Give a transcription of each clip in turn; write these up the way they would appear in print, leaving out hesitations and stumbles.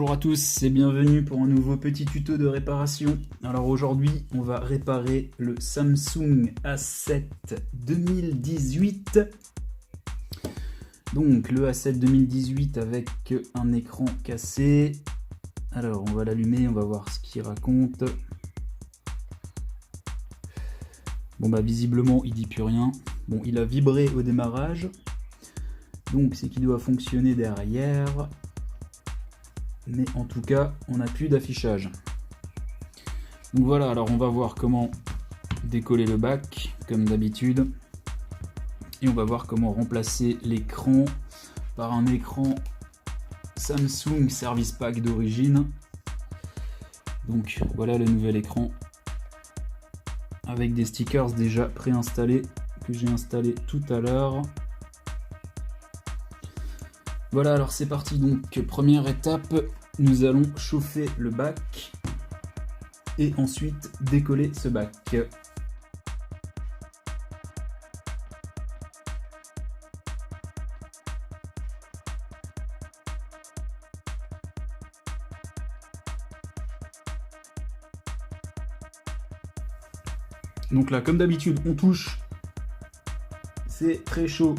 Bonjour à tous et bienvenue pour un nouveau petit tuto de réparation. Alors aujourd'hui on va réparer le Samsung A7 2018. Donc le A7 2018 avec un écran cassé. Alors on va l'allumer, on va voir ce qu'il raconte. Bon bah visiblement il dit plus rien. Bon, il a vibré au démarrage. Donc c'est qu'il doit fonctionner derrière. Mais en tout cas, on n'a plus d'affichage. Donc voilà, alors on va voir comment décoller le bac, comme d'habitude. Et on va voir comment remplacer l'écran par un écran Samsung Service Pack d'origine. Donc voilà le nouvel écran. Avec des stickers déjà préinstallés, que j'ai installés tout à l'heure. Voilà, alors c'est parti. Donc première étape, nous allons chauffer le bac et ensuite décoller ce bac. Donc là, comme d'habitude, on touche. C'est très chaud.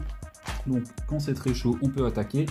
Donc quand c'est très chaud, on peut attaquer.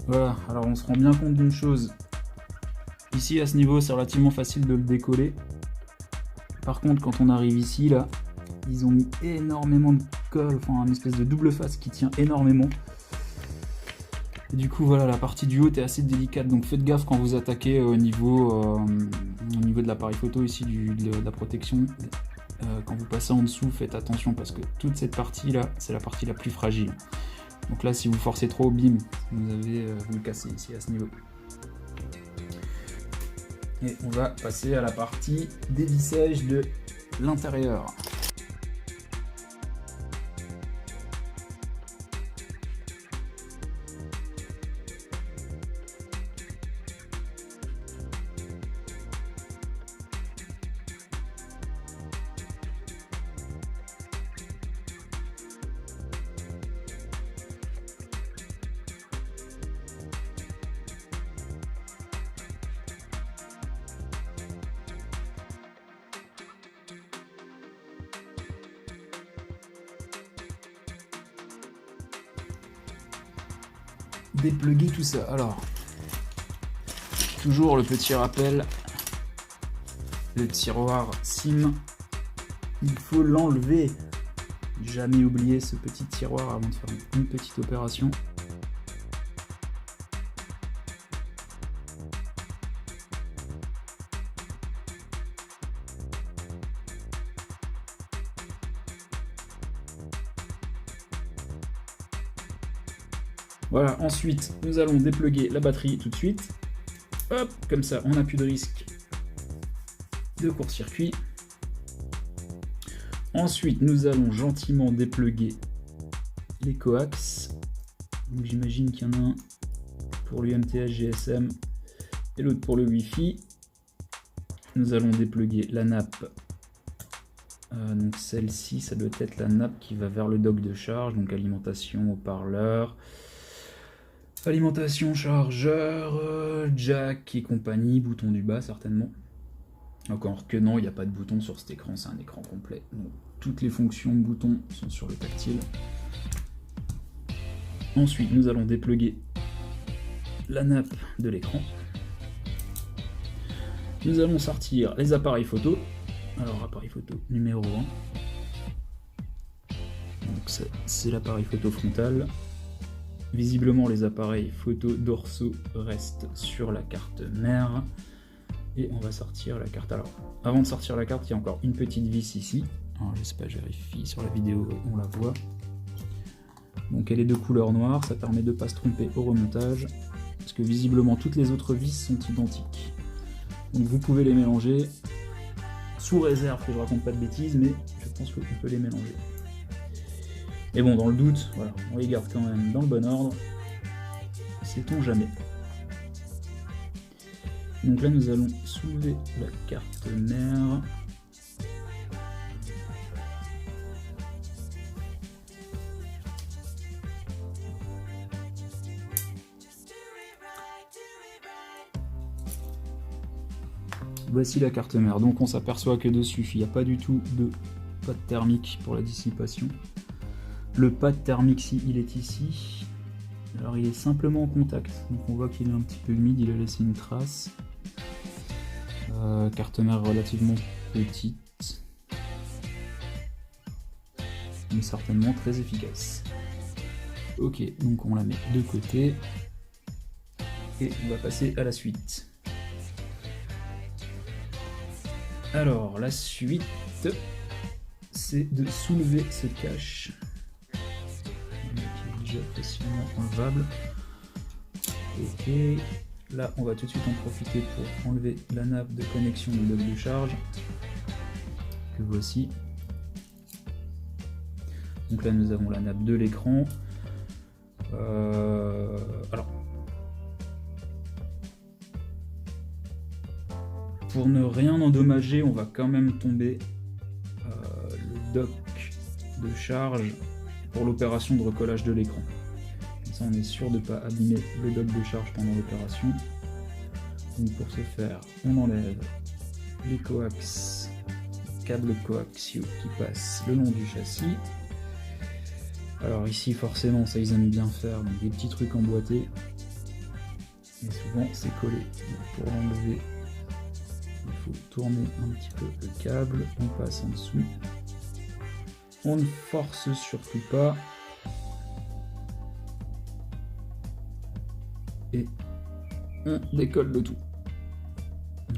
Voilà, alors on se rend bien compte d'une chose. Ici, à ce niveau, c'est relativement facile de le décoller. Par contre, quand on arrive ici, là, ils ont mis énormément de colle, enfin une espèce de double face qui tient énormément. Et du coup, voilà, la partie du haut est assez délicate, donc faites gaffe quand vous attaquez au niveau de l'appareil photo ici, de la protection. Quand vous passez en dessous, faites attention parce que toute cette partie-là, c'est la partie la plus fragile. Donc là, si vous forcez trop, bim, vous le cassez ici à ce niveau. Et on va passer à la partie dévissage de l'intérieur. Dépluguer tout ça. Alors, toujours le petit rappel, le tiroir SIM, il faut l'enlever. Jamais oublier ce petit tiroir avant de faire une petite opération. Voilà, ensuite, nous allons dépluguer la batterie tout de suite. Hop, comme ça, on n'a plus de risque de court-circuit. Ensuite, nous allons gentiment dépluguer les coax. Donc j'imagine qu'il y en a un pour l'UMTS GSM et l'autre pour le Wi-Fi. Nous allons dépluguer la nappe. Donc celle-ci, ça doit être la nappe qui va vers le dock de charge, donc alimentation, haut-parleur, alimentation, chargeur, jack et compagnie, bouton du bas certainement. Encore que non, il n'y a pas de bouton sur cet écran, c'est un écran complet. Donc, toutes les fonctions de bouton sont sur le tactile. Ensuite, nous allons dépluguer la nappe de l'écran. Nous allons sortir les appareils photo. Alors, appareil photo numéro 1. Donc, c'est l'appareil photo frontal. Visiblement, les appareils photo dorsaux restent sur la carte mère. Et on va sortir la carte. Alors, avant de sortir la carte, il y a encore une petite vis ici. Alors, je sais pas, je vérifie sur la vidéo, on la voit. Donc, elle est de couleur noire, ça permet de ne pas se tromper au remontage. Parce que visiblement, toutes les autres vis sont identiques. Donc, vous pouvez les mélanger. Sous réserve que je raconte pas de bêtises, mais je pense qu'on peut les mélanger. Et bon, dans le doute, voilà, on les garde quand même dans le bon ordre. Sait-on jamais. Donc là, nous allons soulever la carte mère. Voici la carte mère. Donc on s'aperçoit que dessus, il n'y a pas du tout de pad thermique pour la dissipation. Le pad thermique, si il est ici. Alors il est simplement en contact. Donc on voit qu'il est un petit peu humide, il a laissé une trace. Carte mère relativement petite, mais certainement très efficace. Ok, donc on la met de côté et on va passer à la suite. Alors la suite, c'est de soulever ce cache qui est déjà facilement enlevable. Ok. Là, on va tout de suite en profiter pour enlever la nappe de connexion du dock de charge, que voici. Donc là, nous avons la nappe de l'écran. Alors, pour ne rien endommager, on va quand même tomber le dock de charge pour l'opération de recollage de l'écran. Ça, on est sûr de ne pas abîmer le dock de charge pendant l'opération. Donc pour ce faire, on enlève les coax, câbles coaxiaux qui passent le long du châssis. Alors ici forcément ça ils aiment bien faire, donc des petits trucs emboîtés. Et souvent c'est collé. Donc, pour l'enlever, il faut tourner un petit peu le câble, on passe en dessous. On ne force surtout pas. Et on décolle le tout.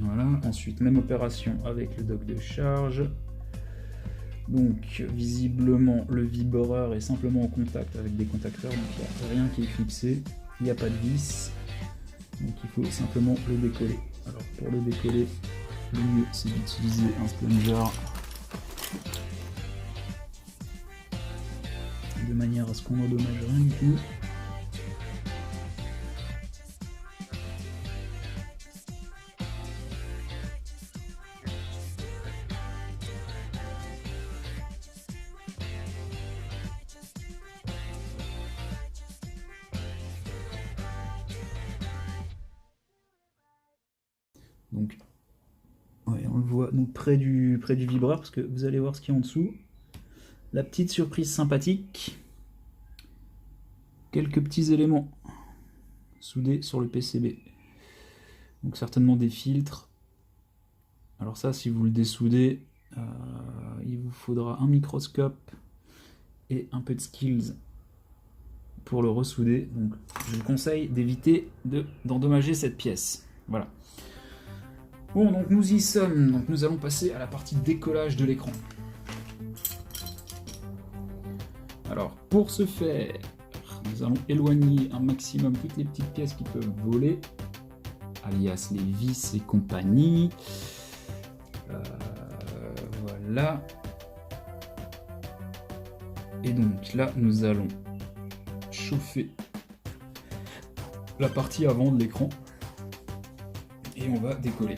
Voilà, ensuite même opération avec le dock de charge. Donc visiblement le vibreur est simplement en contact avec des contacteurs, donc il n'y a rien qui est fixé, il n'y a pas de vis, donc il faut simplement le décoller. Alors pour le décoller, le mieux c'est d'utiliser un plunger de manière à ce qu'on n'endommage rien du tout. Donc, ouais, on le voit donc près du vibreur, parce que vous allez voir ce qu'il y a en dessous. La petite surprise sympathique. Quelques petits éléments soudés sur le PCB. Donc certainement des filtres. Alors ça, si vous le dessoudez, il vous faudra un microscope et un peu de skills pour le ressouder. Donc je vous conseille d'éviter d'endommager cette pièce. Voilà. Bon, donc nous y sommes, donc nous allons passer à la partie décollage de l'écran. Alors, pour ce faire, nous allons éloigner un maximum toutes les petites pièces qui peuvent voler, alias les vis et compagnie. Voilà. Et donc là, nous allons chauffer la partie avant de l'écran et on va décoller.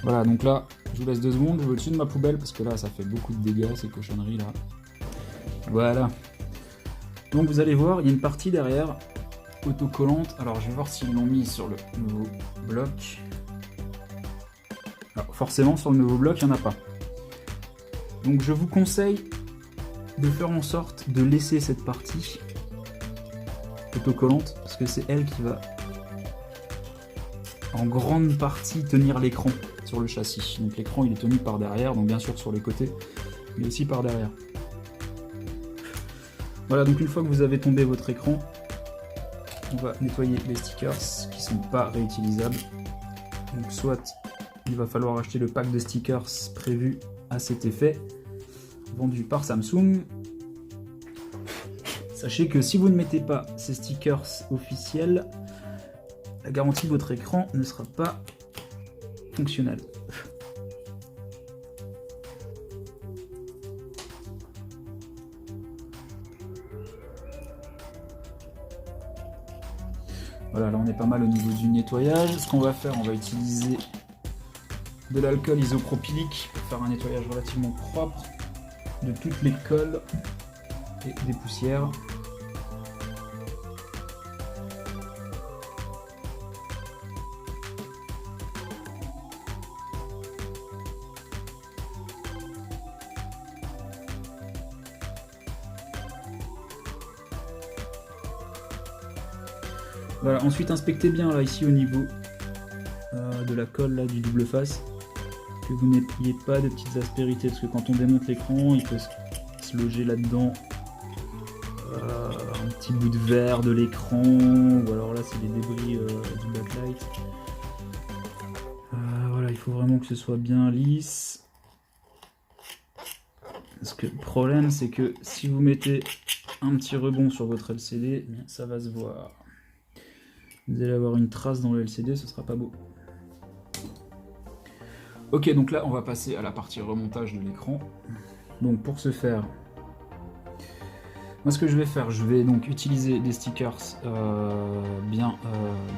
Voilà, donc là, je vous laisse 2 secondes, je vais au-dessus de ma poubelle parce que là, ça fait beaucoup de dégâts, ces cochonneries là. Voilà. Donc vous allez voir, il y a une partie derrière, autocollante. Alors je vais voir s'ils l'ont mis sur le nouveau bloc. Alors forcément, sur le nouveau bloc, il n'y en a pas. Donc je vous conseille de faire en sorte de laisser cette partie autocollante parce que c'est elle qui va en grande partie tenir l'écran sur le châssis. Donc l'écran il est tenu par derrière, donc bien sûr sur les côtés, mais aussi par derrière. Voilà, donc une fois que vous avez tombé votre écran, on va nettoyer les stickers qui sont pas réutilisables. Donc soit il va falloir acheter le pack de stickers prévu à cet effet, vendu par Samsung. Sachez que si vous ne mettez pas ces stickers officiels, la garantie de votre écran ne sera pas fonctionnelle. Voilà, là on est pas mal au niveau du nettoyage. Ce qu'on va faire, on va utiliser de l'alcool isopropylique pour faire un nettoyage relativement propre de toutes les colles et des poussières. Voilà, ensuite inspectez bien là ici au niveau de la colle là, du double face, que vous n'ayez pas de petites aspérités, parce que quand on démonte l'écran, il peut se loger là-dedans un petit bout de verre de l'écran, ou alors là c'est les débris du backlight. Voilà, il faut vraiment que ce soit bien lisse. Parce que le problème c'est que si vous mettez un petit rebond sur votre LCD, ça va se voir. Vous allez avoir une trace dans le LCD, ce sera pas beau. Ok, donc là on va passer à la partie remontage de l'écran. Donc pour ce faire, moi ce que je vais faire, je vais donc utiliser des stickers bien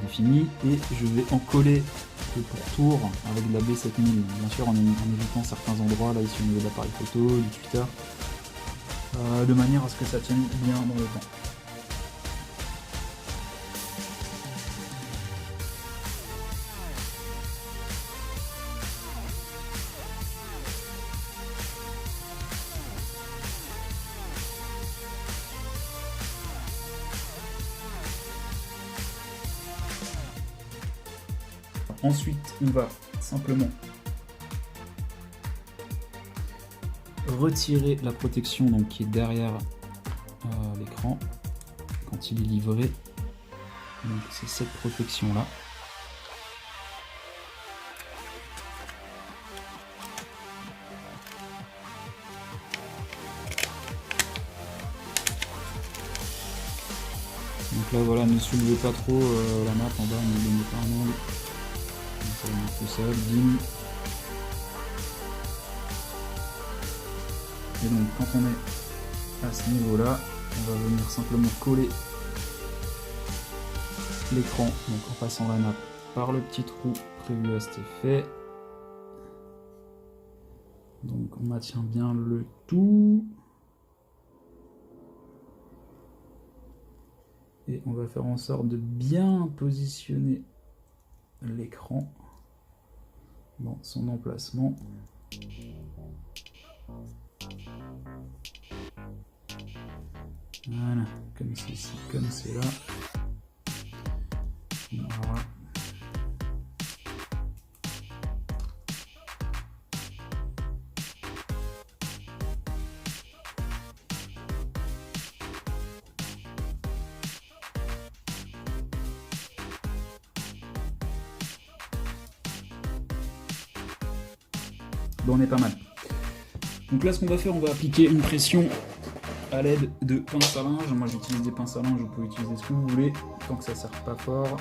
définis et je vais en coller le pourtour avec de la B7000, bien sûr en évitant certains endroits, là ici au niveau de l'appareil photo, du Twitter, de manière à ce que ça tienne bien dans le temps. Ensuite, on va simplement retirer la protection donc, qui est derrière l'écran quand il est livré. Donc c'est cette protection là. Donc là voilà, ne soulevez pas trop la nappe en bas, ne donnez pas un angle. On va mettre tout ça, bim. Et donc quand on est à ce niveau là, on va venir simplement coller l'écran donc en passant la nappe par le petit trou prévu à cet effet. Donc on maintient bien le tout. Et on va faire en sorte de bien positionner l'écran dans son emplacement. Voilà, comme ceci, comme cela. Voilà. Bon, on est pas mal. Donc là, ce qu'on va faire, on va appliquer une pression à l'aide de pince à linge. Moi, j'utilise des pinces à linge, vous pouvez utiliser ce que vous voulez, tant que ça ne serre pas fort,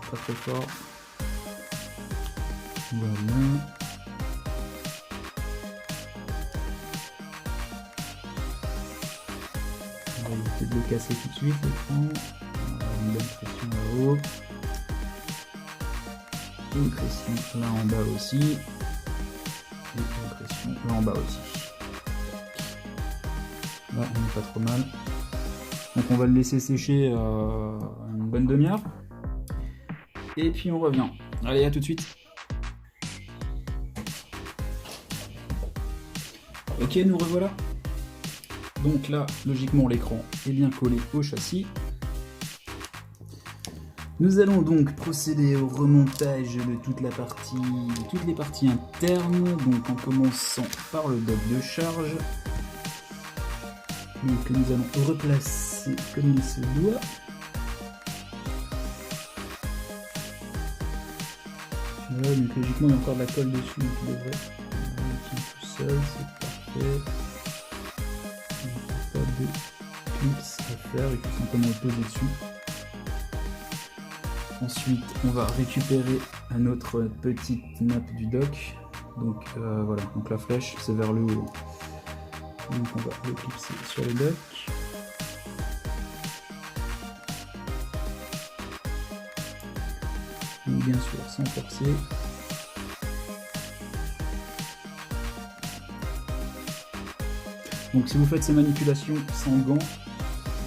pas trop fort. Voilà. On va éviter de le casser tout de suite, l'écran. Une bonne pression là-haut. Une pression là en bas aussi. Et une pression là en bas aussi. Là, on n'est pas trop mal. Donc on va le laisser sécher une bonne demi-heure. Et puis on revient. Allez, à tout de suite. Ok, nous revoilà. Donc là, logiquement, l'écran est bien collé au châssis. Nous allons donc procéder au remontage de toutes les parties internes, donc en commençant par le dock de charge. Donc nous allons replacer comme il se doit. Voilà, donc logiquement il y a encore de la colle dessus, donc il devrait tient tout seul, c'est parfait. Il n'y a pas de clips à faire, il faut simplement le poser dessus. Ensuite, on va récupérer notre petite nappe du dock. Donc voilà, donc la flèche c'est vers le haut. Donc on va le clipser sur le dock. Donc bien sûr sans forcer. Donc si vous faites ces manipulations sans gants,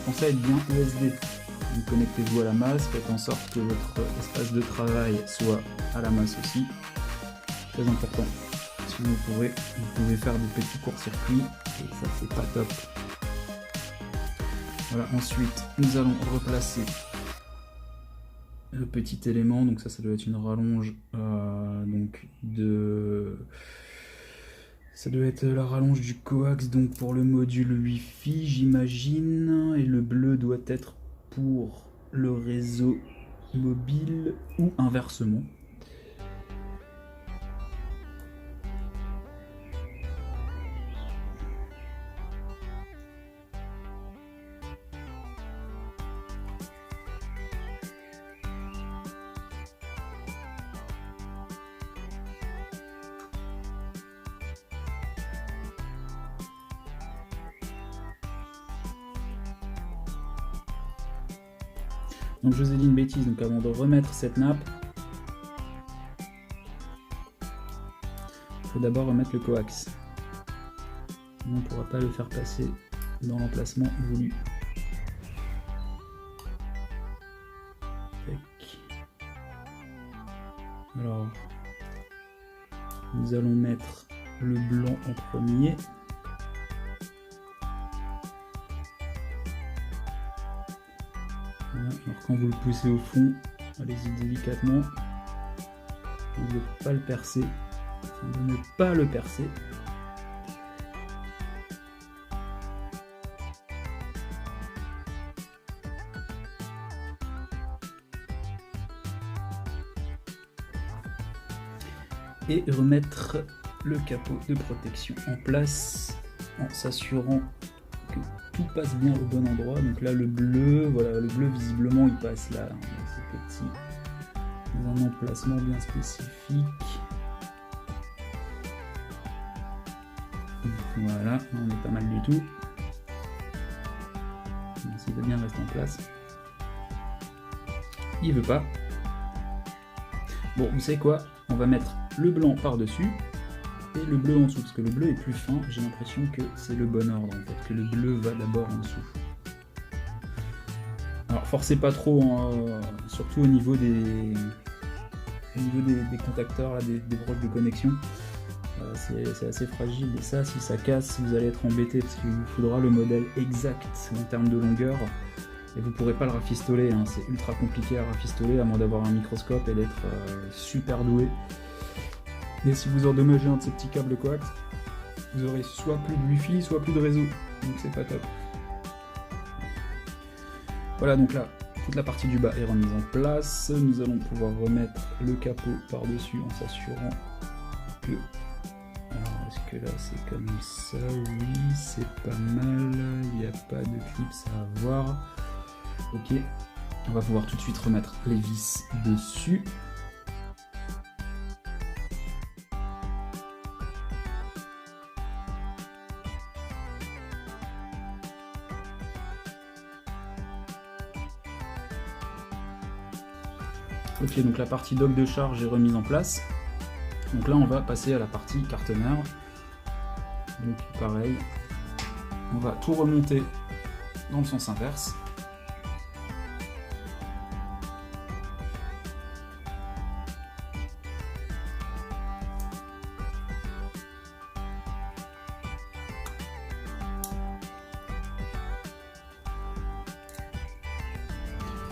pensez à être bien USD. Connectez-vous à la masse, faites en sorte que votre espace de travail soit à la masse aussi. Très important. Si vous pouvez faire des petits courts-circuits et ça c'est pas top. Voilà, ensuite nous allons replacer le petit élément, donc ça doit être une rallonge donc ça doit être la rallonge du coax donc pour le module Wi-Fi j'imagine, et le bleu doit être pour le réseau mobile ou inversement. Donc je vous ai dit une bêtise, donc avant de remettre cette nappe, il faut d'abord remettre le coax. On ne pourra pas le faire passer dans l'emplacement voulu. Alors, nous allons mettre le blanc en premier. Voilà. Alors quand vous le poussez au fond, allez-y délicatement. Vous ne pas le percer. Afin de ne pas le percer. Et remettre le capot de protection en place en s'assurant que tout passe bien au bon endroit. Donc là le bleu, voilà, le bleu visiblement il passe là, c'est petit, dans un emplacement bien spécifique. Voilà, on est pas mal du tout. S'il veut bien rester en place. Il veut pas. Bon, vous savez quoi? On va mettre le blanc par-dessus et le bleu en dessous, parce que le bleu est plus fin, j'ai l'impression que c'est le bon ordre en fait, que le bleu va d'abord en dessous. Alors forcez pas trop, hein, surtout au niveau des au niveau des contacteurs, là, des broches de connexion. C'est assez fragile, et ça, si ça casse, vous allez être embêté parce qu'il vous faudra le modèle exact en termes de longueur et vous pourrez pas le rafistoler, hein. C'est ultra compliqué à rafistoler à moins d'avoir un microscope et d'être super doué. Et si vous endommagez un de ces petits câbles coax, vous aurez soit plus de wifi, soit plus de réseau, donc c'est pas top. Voilà, donc là, toute la partie du bas est remise en place. Nous allons pouvoir remettre le capot par-dessus en s'assurant que... Alors, est-ce que là c'est comme ça? Oui, c'est pas mal. Il n'y a pas de clips à avoir. Ok, on va pouvoir tout de suite remettre les vis dessus. Ok, donc la partie dock de charge est remise en place. Donc là, on va passer à la partie carte mère. Donc pareil, on va tout remonter dans le sens inverse.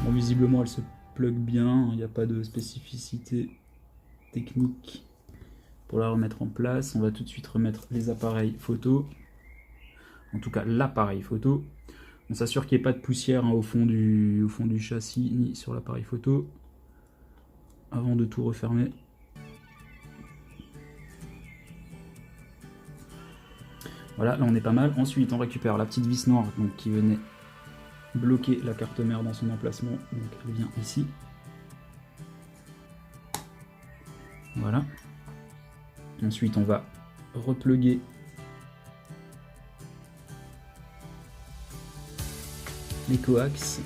Bon, visiblement, elle se plug bien, il n'y a pas de spécificité technique pour la remettre en place. On va tout de suite remettre les appareils photo, en tout cas l'appareil photo. On s'assure qu'il n'y ait pas de poussière, hein, au fond du châssis ni sur l'appareil photo avant de tout refermer. Voilà, là on est pas mal. Ensuite on récupère la petite vis noire donc, qui venait bloquer la carte mère dans son emplacement, donc elle vient ici. Voilà. Ensuite on va repluguer les coax.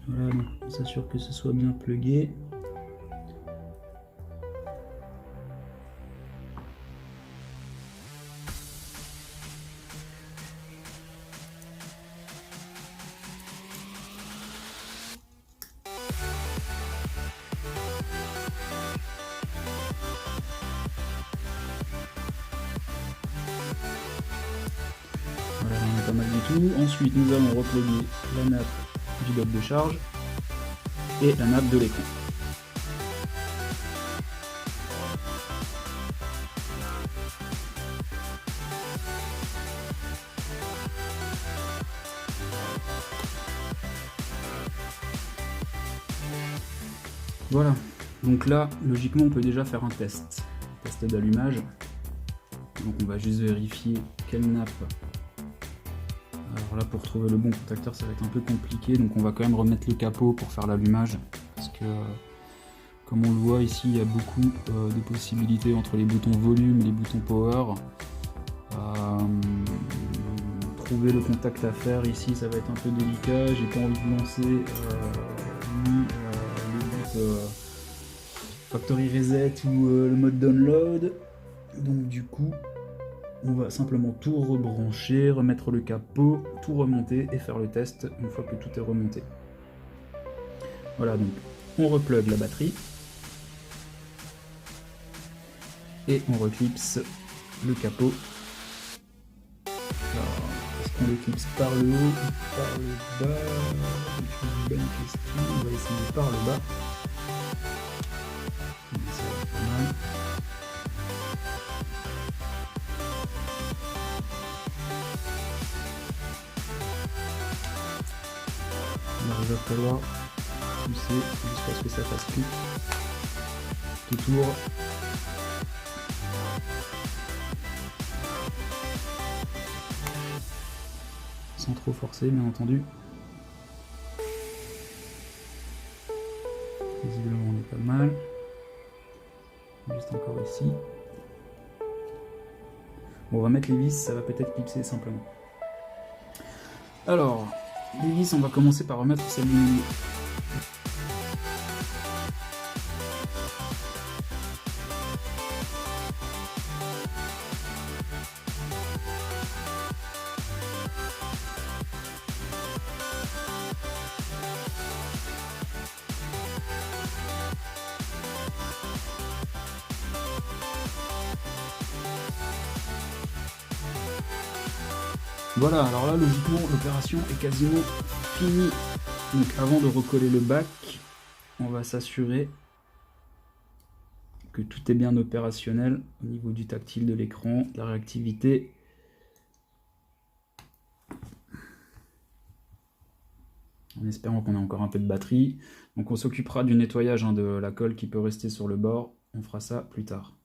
Voilà, donc on s'assure que ce soit bien plugué. Voilà, on est pas mal du tout. Ensuite, nous allons repluguer la nappe du dock de charge et la nappe de l'écran. Voilà, donc là, logiquement, on peut déjà faire un test d'allumage. Donc on va juste vérifier quelle nappe. Alors là, pour trouver le bon contacteur, ça va être un peu compliqué, donc on va quand même remettre le capot pour faire l'allumage, parce que, comme on le voit ici, il y a beaucoup de possibilités entre les boutons volume et les boutons power. Trouver le contact à faire ici, ça va être un peu délicat. J'ai pas envie de lancer le boot factory reset ou le mode download. Donc du coup, on va simplement tout rebrancher, remettre le capot, tout remonter et faire le test une fois que tout est remonté. Voilà, donc on replugue la batterie et on reclipse le capot. Est-ce qu'on le clipse par le haut ou par le bas? C'est une bonne question. On va essayer par le bas. Ça va être pas mal. Il va falloir pousser jusqu'à ce que ça fasse clic tout tour. Sans trop forcer, bien entendu. Visiblement, on est pas mal. Juste encore ici. Bon, on va mettre les vis, ça va peut-être clipser simplement. Alors, les vis, on va commencer par remettre celle du milieu. Voilà, alors là, logiquement, l'opération est quasiment finie. Donc avant de recoller le bac, on va s'assurer que tout est bien opérationnel au niveau du tactile de l'écran, de la réactivité. En espérant qu'on ait encore un peu de batterie. Donc on s'occupera du nettoyage de la colle qui peut rester sur le bord. On fera ça plus tard.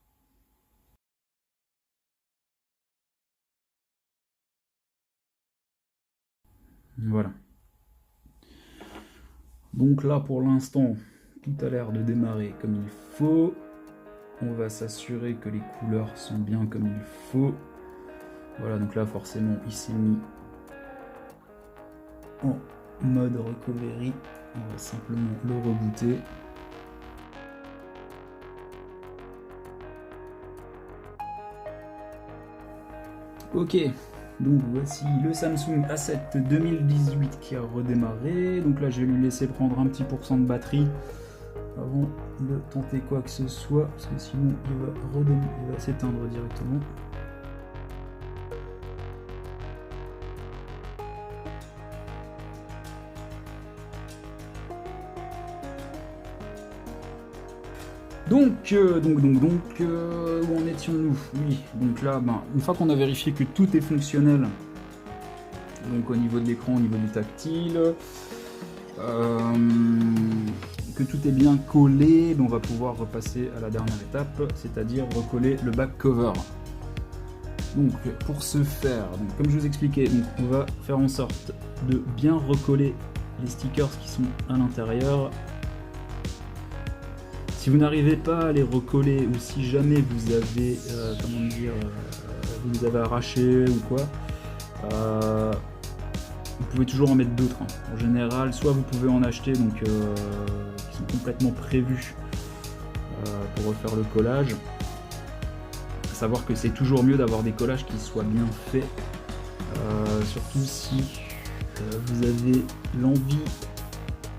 Voilà. Donc là, pour l'instant, tout a l'air de démarrer comme il faut. On va s'assurer que les couleurs sont bien comme il faut. Voilà, donc là, forcément, il s'est mis en mode recovery. On va simplement le rebooter. Ok, donc voici le Samsung A7 2018 qui a redémarré. Donc là, je vais lui laisser prendre un petit % de batterie avant de tenter quoi que ce soit, parce que sinon il va s'éteindre directement. Donc, où en étions-nous? Oui, donc là, une fois qu'on a vérifié que tout est fonctionnel, donc au niveau de l'écran, au niveau du tactile, que tout est bien collé, on va pouvoir repasser à la dernière étape, c'est-à-dire recoller le back cover. Donc pour ce faire, comme je vous expliquais, on va faire en sorte de bien recoller les stickers qui sont à l'intérieur. Si vous n'arrivez pas à les recoller, ou si jamais vous avez, vous les avez arrachés ou quoi, vous pouvez toujours en mettre d'autres. En général, soit vous pouvez en acheter qui sont complètement prévus pour refaire le collage. À savoir que c'est toujours mieux d'avoir des collages qui soient bien faits, surtout si vous avez l'envie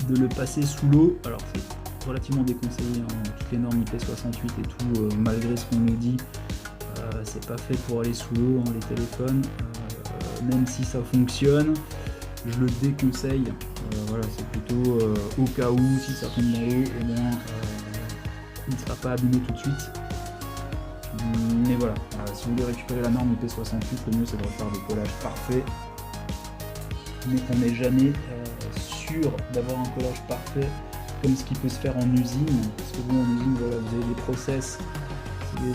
de le passer sous l'eau. Alors c'est relativement déconseillé, toutes les normes IP68 et tout, malgré ce qu'on nous dit, c'est pas fait pour aller sous l'eau, les téléphones, même si ça fonctionne, je le déconseille. Voilà, c'est plutôt au cas où, si ça tombe dans l'eau, au moins il ne sera pas abîmé tout de suite. Mais voilà, si vous voulez récupérer la norme IP68, le mieux c'est de refaire des collages parfaits, mais on n'est jamais sûr d'avoir un collage parfait comme ce qui peut se faire en usine, parce que bon, en usine, voilà, vous avez des process,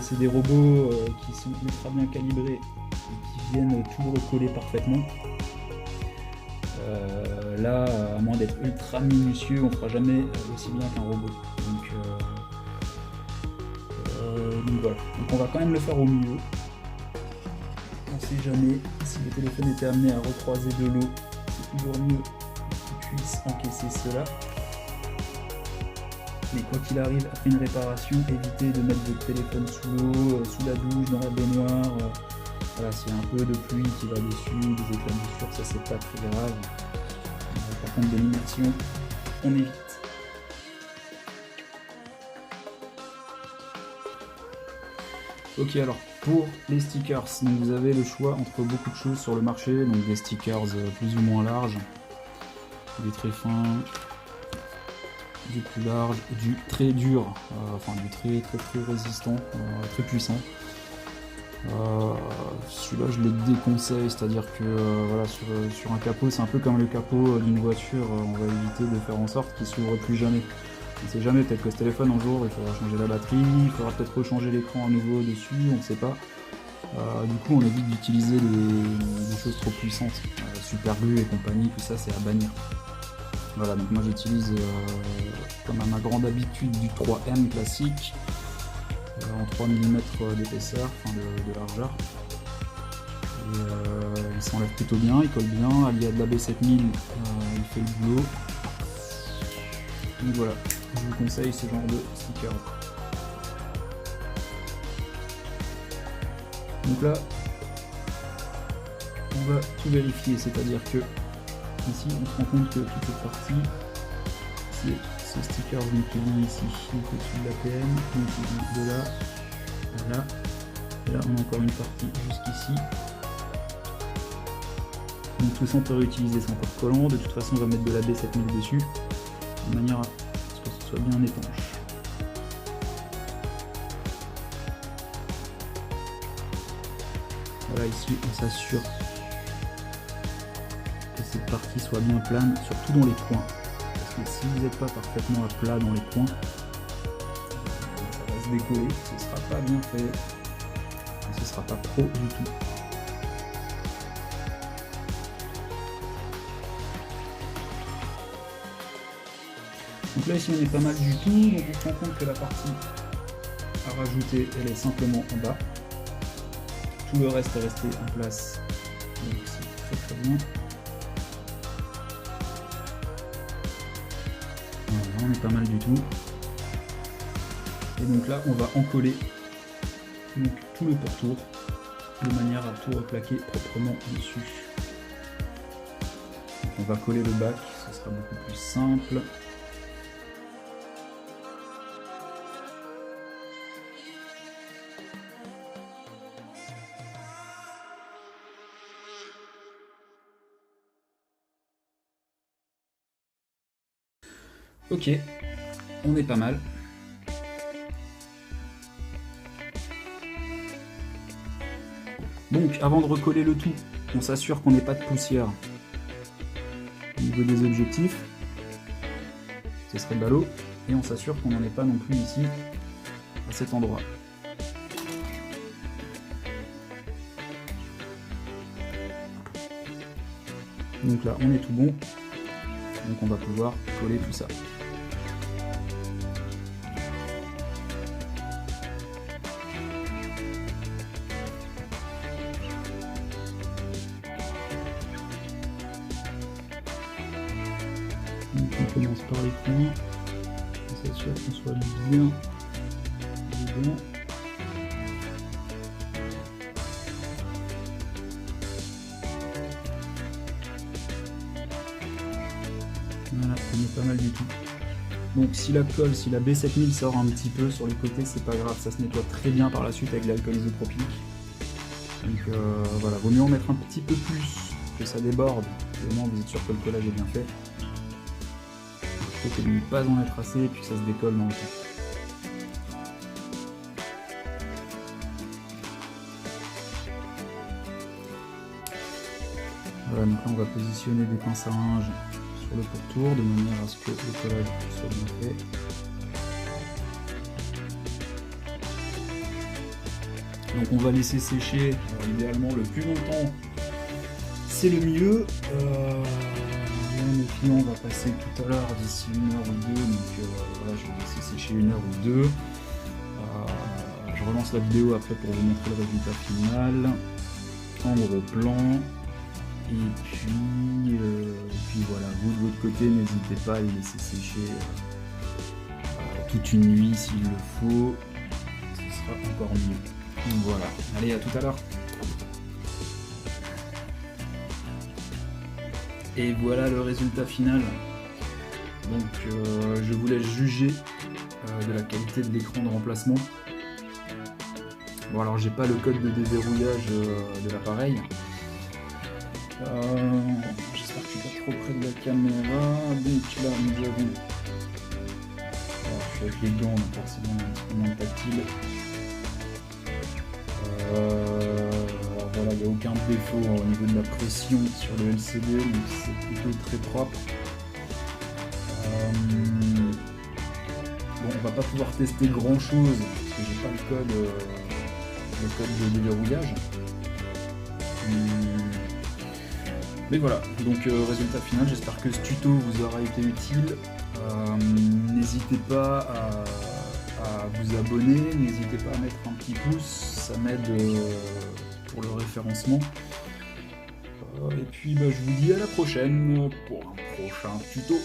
c'est des robots qui sont ultra bien calibrés et qui viennent tout recoller parfaitement. Là, à moins d'être ultra minutieux, on fera jamais aussi bien qu'un robot. Donc voilà. Donc on va quand même le faire au mieux. On ne sait jamais si le téléphone était amené à recroiser de l'eau, c'est toujours mieux qu'il puisse encaisser cela. Mais quoi qu'il arrive, après une réparation, évitez de mettre votre téléphone sous l'eau, sous la douche, dans la baignoire. Voilà, s'il y a un peu de pluie qui va dessus, des éclaboussures, ça c'est pas très grave. Par contre, de l'immersion, on évite. Ok, alors pour les stickers, donc vous avez le choix entre beaucoup de choses sur le marché, donc des stickers plus ou moins larges, des très fins, du plus large, du très dur, enfin du très résistant, très puissant. Celui-là je le déconseille, c'est-à-dire que voilà, sur un capot, c'est un peu comme le capot d'une voiture, on va éviter de faire en sorte qu'il s'ouvre plus jamais. On ne sait jamais, peut-être que ce téléphone un jour il faudra changer la batterie, il faudra peut-être rechanger l'écran à nouveau dessus, on ne sait pas. Du coup on évite d'utiliser des choses trop puissantes, super glue et compagnie, tout ça c'est à bannir. Voilà, donc moi j'utilise, comme à ma grande habitude, du 3M classique, en 3 mm d'épaisseur, enfin de largeur. Et il s'enlève plutôt bien, il colle bien. Allié à de la B7000, il fait le boulot. Donc voilà, je vous conseille ce genre de sticker. Donc là, on va tout vérifier, c'est-à-dire que ici on se rend compte que toute cette partie, c'est ce sticker qui vient ici, donc au-dessus de l'APM, donc il vient de là à là, et là on a encore une partie jusqu'ici. Donc tout ça on peut réutiliser, c'est encore collant, de toute façon on va mettre de la B7000 dessus, de manière à ce que ce soit bien étanche. Voilà, ici on s'assure que cette partie soit bien plane, surtout dans les coins. Parce que si vous n'êtes pas parfaitement à plat dans les coins, ça va se décoller, ce sera pas bien fait, ce sera pas pro du tout. Donc là ici on est pas mal du tout, donc on se rend compte que la partie à rajouter elle est simplement en bas. Tout le reste est resté en place, donc c'est très bien. Voilà, on est pas mal du tout. Et donc là on va encoller donc, tout le pourtour de manière à tout replaquer proprement dessus. Donc on va coller le bac, ce sera beaucoup plus simple. Ok, on est pas mal. Donc avant de recoller le tout, on s'assure qu'on n'ait pas de poussière au niveau des objectifs, ce serait ballot, et on s'assure qu'on n'en ait pas non plus ici, à cet endroit. Donc là on est tout bon, donc on va pouvoir coller tout ça. Donc on commence par les coins, on s'assure qu'on soit bien dedans. Voilà, on est pas mal du tout. Donc si la colle, si la B7000 sort un petit peu sur les côtés, c'est pas grave, ça se nettoie très bien par la suite avec l'alcool isopropylique. Donc voilà, vaut mieux en mettre un petit peu plus, que ça déborde, au moins vous êtes sûr que le collage est bien fait. Plutôt que de ne pas en mettre assez et puis que ça se décolle dans le temps. Voilà, donc là on va positionner des pinces à linge sur le pourtour de manière à ce que le collage soit bien fait. Donc on va laisser sécher, idéalement le plus longtemps c'est le mieux. Le client va passer tout à l'heure d'ici 1 heure ou 2, donc voilà, je vais laisser sécher 1 heure ou 2. Je relance la vidéo après pour vous montrer le résultat final en gros plan. Et puis voilà, vous de votre côté n'hésitez pas à les laisser sécher toute une nuit s'il le faut, ce sera encore mieux. Donc voilà, allez, à tout à l'heure. Et voilà le résultat final. Donc je vous laisse juger de la qualité de l'écran de remplacement. Bon alors j'ai pas le code de déverrouillage de l'appareil. J'espère que je suis pas trop près de la caméra. Donc là nous avons... Alors, je suis avec les gants donc forcément un petit peu moins tactile. Alors voilà, il n'y a aucun défaut au niveau de la pression sur le LCD, donc c'est plutôt très propre. Bon, on va pas pouvoir tester grand chose parce que j'ai pas le code de déverrouillage. Mais voilà, donc résultat final, j'espère que ce tuto vous aura été utile. N'hésitez pas à vous abonner, n'hésitez pas à mettre un petit pouce, ça m'aide pour le référencement. Et puis bah, je vous dis à la prochaine pour un prochain tuto.